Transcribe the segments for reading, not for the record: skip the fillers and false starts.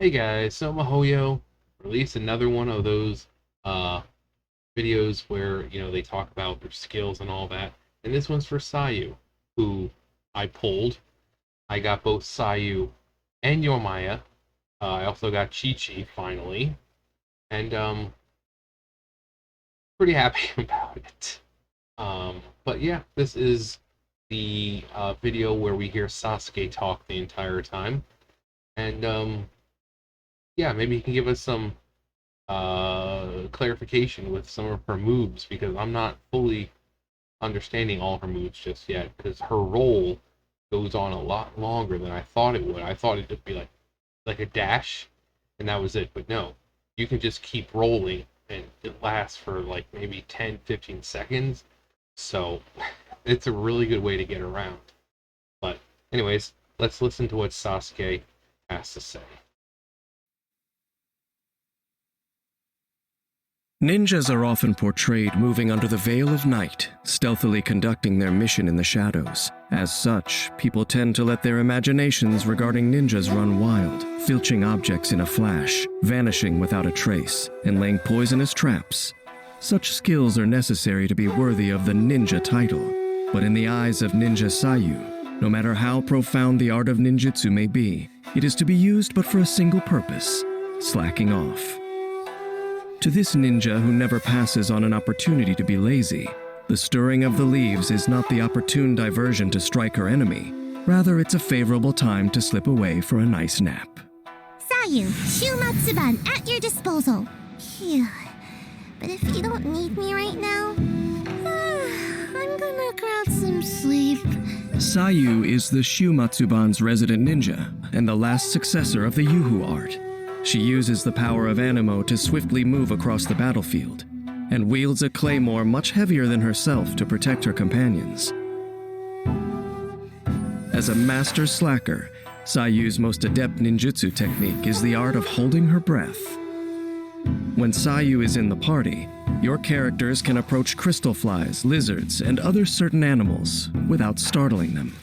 Hey guys, so Mahoyo released another one of those uh videos where, they talk about their skills and all that. And this one's for Sayu, who I pulled. I got both Sayu and Yomaya. I also got Chi-Chi finally. And pretty happy about it. But yeah, this is the video where we hear Sasuke talk the entire time. And yeah, maybe he can give us some clarification with some of her moves because I'm not fully understanding all her moves just yet because her roll goes on a lot longer than I thought it would. I thought it'd just be like a dash and that was it, but no. You can just keep rolling and it lasts for like maybe 10, 15 seconds. So it's a really good way to get around. But anyways, let's listen to what Sasuke has to say. Ninjas are often portrayed moving under the veil of night, stealthily conducting their mission in the shadows. As such, people tend to let their imaginations regarding ninjas run wild, filching objects in a flash, vanishing without a trace, and laying poisonous traps. Such skills are necessary to be worthy of the ninja title. But in the eyes of Ninja Sayu, no matter how profound the art of ninjutsu may be, it is to be used but for a single purpose: slacking off. To this ninja who never passes on an opportunity to be lazy, the stirring of the leaves is not the opportune diversion to strike her enemy. Rather, it's a favorable time to slip away for a nice nap. Sayu, Shumatsuban at your disposal. Phew. But if you don't need me right now, I'm gonna grab some sleep. Sayu is the Shumatsuban's resident ninja and the last successor of the Yuhu art. She uses the power of Animo to swiftly move across the battlefield, and wields a claymore much heavier than herself to protect her companions. As a master slacker, Sayu's most adept ninjutsu technique is the art of holding her breath. When Sayu is in the party, your characters can approach crystal flies, lizards, and other certain animals without startling them.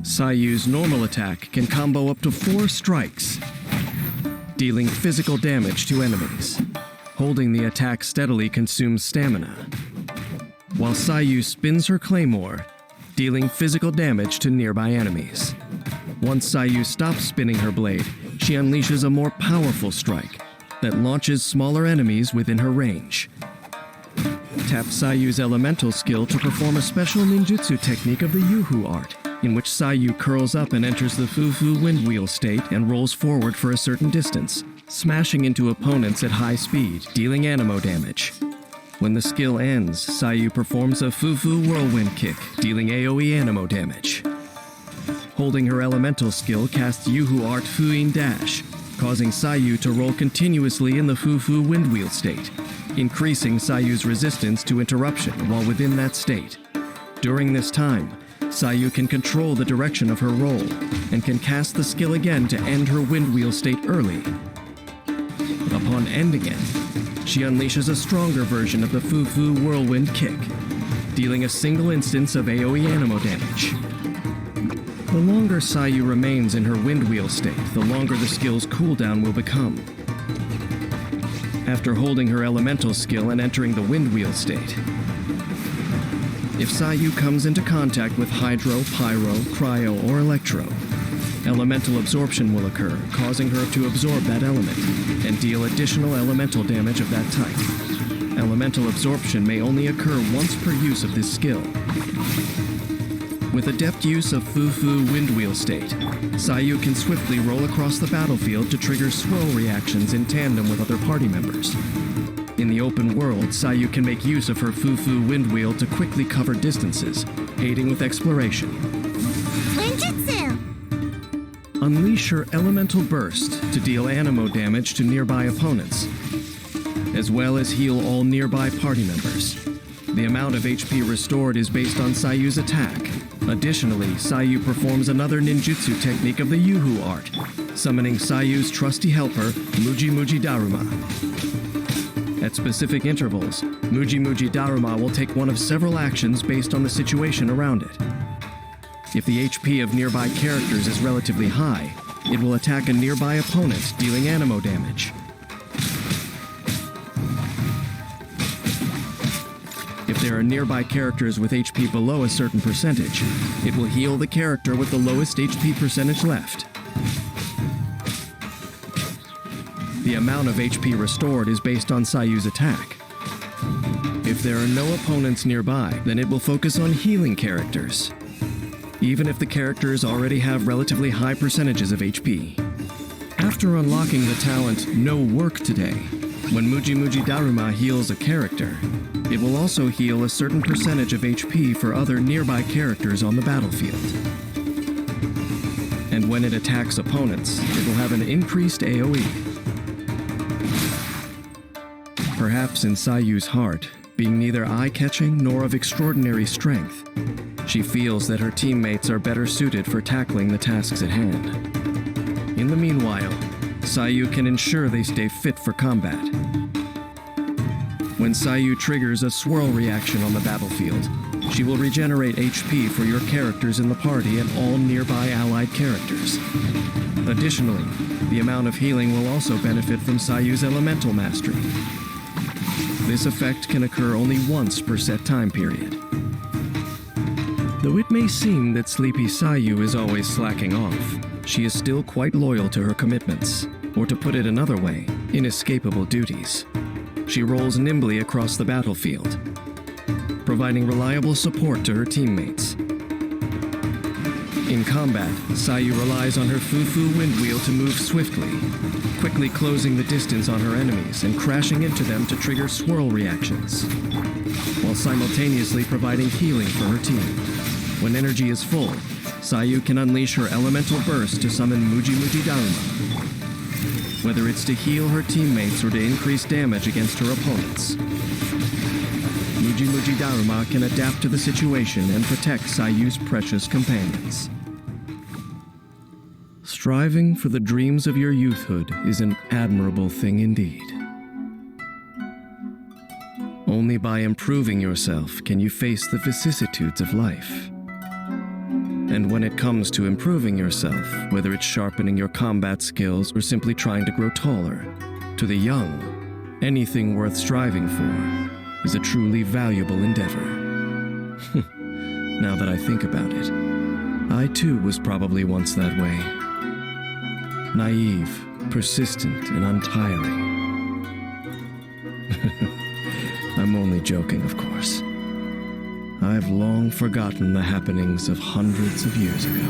Sayu's normal attack can combo up to 4 strikes, dealing physical damage to enemies. Holding the attack steadily consumes stamina, while Sayu spins her claymore, dealing physical damage to nearby enemies. Once Sayu stops spinning her blade, she unleashes a more powerful strike that launches smaller enemies within her range. Tap Sayu's elemental skill to perform a special ninjutsu technique of the Yuhu art, in which Sayu curls up and enters the Fufu Windwheel state and rolls forward for a certain distance, smashing into opponents at high speed, dealing animo damage. When the skill ends, Sayu performs a Fufu Whirlwind kick, dealing AoE animo damage. Holding her elemental skill casts Yuhu art Fuin Dash, causing Sayu to roll continuously in the Fufu Windwheel state, increasing Sayu's resistance to interruption while within that state. During this time, Sayu can control the direction of her roll, and can cast the skill again to end her Windwheel state early. Upon ending it, she unleashes a stronger version of the Fufu Whirlwind kick, dealing a single instance of AoE animo damage. The longer Sayu remains in her Windwheel state, the longer the skill's cooldown will become. After holding her elemental skill and entering the Windwheel state, if Sayu comes into contact with Hydro, Pyro, Cryo, or Electro, elemental absorption will occur, causing her to absorb that element and deal additional elemental damage of that type. Elemental absorption may only occur once per use of this skill. With adept use of Fufu Windwheel state, Sayu can swiftly roll across the battlefield to trigger swirl reactions in tandem with other party members. In the open world, Sayu can make use of her Fufu Windwheel to quickly cover distances, aiding with exploration. Ninjutsu! Unleash her Elemental Burst to deal animo damage to nearby opponents, as well as heal all nearby party members. The amount of HP restored is based on Sayu's attack. Additionally, Sayu performs another ninjutsu technique of the Yuhu art, summoning Sayu's trusty helper, Muji Muji Daruma. At specific intervals, Muji Muji Daruma will take one of several actions based on the situation around it. If the HP of nearby characters is relatively high, it will attack a nearby opponent, dealing animo damage. If there are nearby characters with HP below a certain percentage, it will heal the character with the lowest HP percentage left. The amount of HP restored is based on Sayu's attack. If there are no opponents nearby, then it will focus on healing characters, even if the characters already have relatively high percentages of HP. After unlocking the talent No Work Today, when Muji Muji Daruma heals a character, it will also heal a certain percentage of HP for other nearby characters on the battlefield. And when it attacks opponents, it will have an increased AoE. Perhaps in Sayu's heart, being neither eye-catching nor of extraordinary strength, she feels that her teammates are better suited for tackling the tasks at hand. In the meanwhile, Sayu can ensure they stay fit for combat. When Sayu triggers a swirl reaction on the battlefield, she will regenerate HP for your characters in the party and all nearby allied characters. Additionally, the amount of healing will also benefit from Sayu's elemental mastery. This effect can occur only once per set time period. Though it may seem that sleepy Sayu is always slacking off, she is still quite loyal to her commitments, or to put it another way, inescapable duties. She rolls nimbly across the battlefield, providing reliable support to her teammates. In combat, Sayu relies on her Fufu Windwheel to move swiftly, quickly closing the distance on her enemies and crashing into them to trigger swirl reactions, while simultaneously providing healing for her team. When energy is full, Sayu can unleash her elemental burst to summon Muji Muji Daruma, whether it's to heal her teammates or to increase damage against her opponents. Muji Muji Daruma can adapt to the situation and protect Sayu's precious companions. Striving for the dreams of your youthhood is an admirable thing indeed. Only by improving yourself can you face the vicissitudes of life. And when it comes to improving yourself, whether it's sharpening your combat skills or simply trying to grow taller, to the young, anything worth striving for is a truly valuable endeavor. Now that I think about it, I too was probably once that way. Naive, persistent, and untiring. I'm only joking, of course. I've long forgotten the happenings of hundreds of years ago.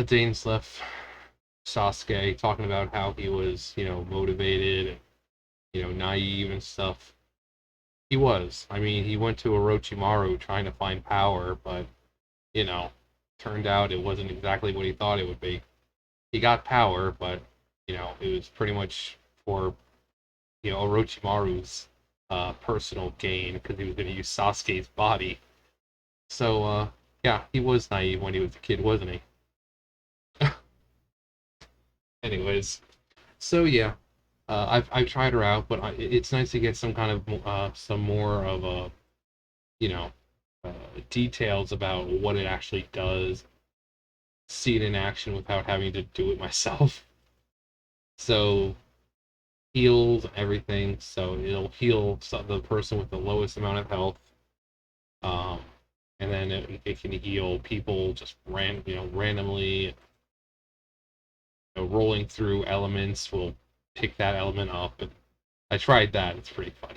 Dane's left Sasuke talking about how he was, motivated and, naive and stuff. He was. I mean, he went to Orochimaru trying to find power, but, turned out it wasn't exactly what he thought it would be. He got power, but, it was pretty much for, Orochimaru's personal gain, because he was going to use Sasuke's body. So, yeah, he was naive when he was a kid, wasn't he? Anyways, so yeah, I've tried her out, but it's nice to get some kind of some more of a, details about what it actually does. See it in action without having to do it myself. So heals and everything, so it'll heal the person with the lowest amount of health, and then it can heal people just randomly. Rolling through elements will pick that element up, and I tried that. It's pretty fun.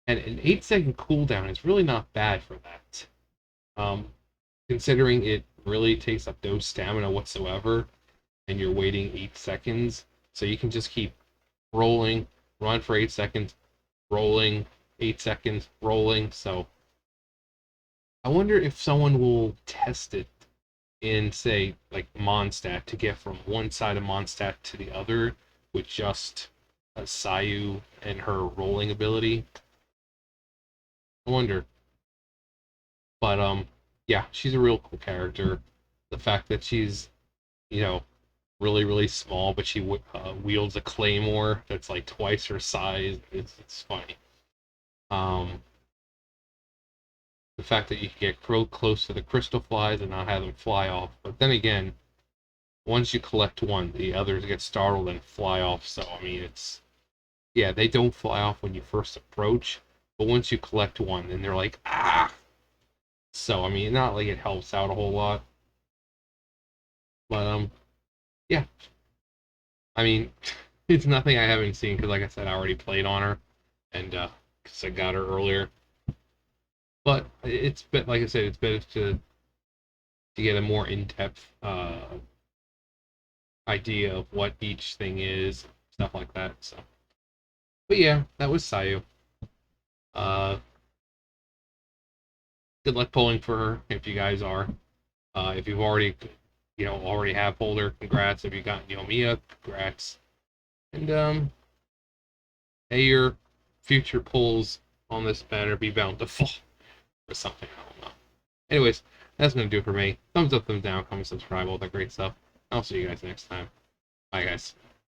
And an 8-second cooldown is really not bad for that. Considering it really takes up no stamina whatsoever, and you're waiting 8 seconds, so you can just keep rolling, run for 8 seconds, rolling, 8 seconds, rolling. So I wonder if someone will test it in, say, like Mondstadt, to get from one side of Mondstadt to the other with just Sayu and her rolling ability. I wonder. But yeah, she's a real cool character. The fact that she's, really, really small, but she wields a claymore that's like twice her size, it's funny. Um, the fact that you can get real close to the crystal flies and not have them fly off. But then again, once you collect one, the others get startled and fly off. So I mean, it's yeah, they don't fly off when you first approach, but once you collect one, then they're like ah. So I mean, not like it helps out a whole lot, but yeah. I mean, it's nothing I haven't seen because, like I said, I already played on her, and because I got her earlier. But it's been, like I said, it's better to get a more in-depth idea of what each thing is, stuff like that. So, but yeah, that was Sayu. Uh, good luck pulling for her if you guys are. If you've already, already have pulled her, congrats. If you got Yomiya, congrats. And may your future pulls on this banner be bountiful or something. I don't know. Anyways, that's gonna do it for me. Thumbs up, thumbs down, comment, subscribe, all that great stuff. I'll see you guys next time. Bye, guys.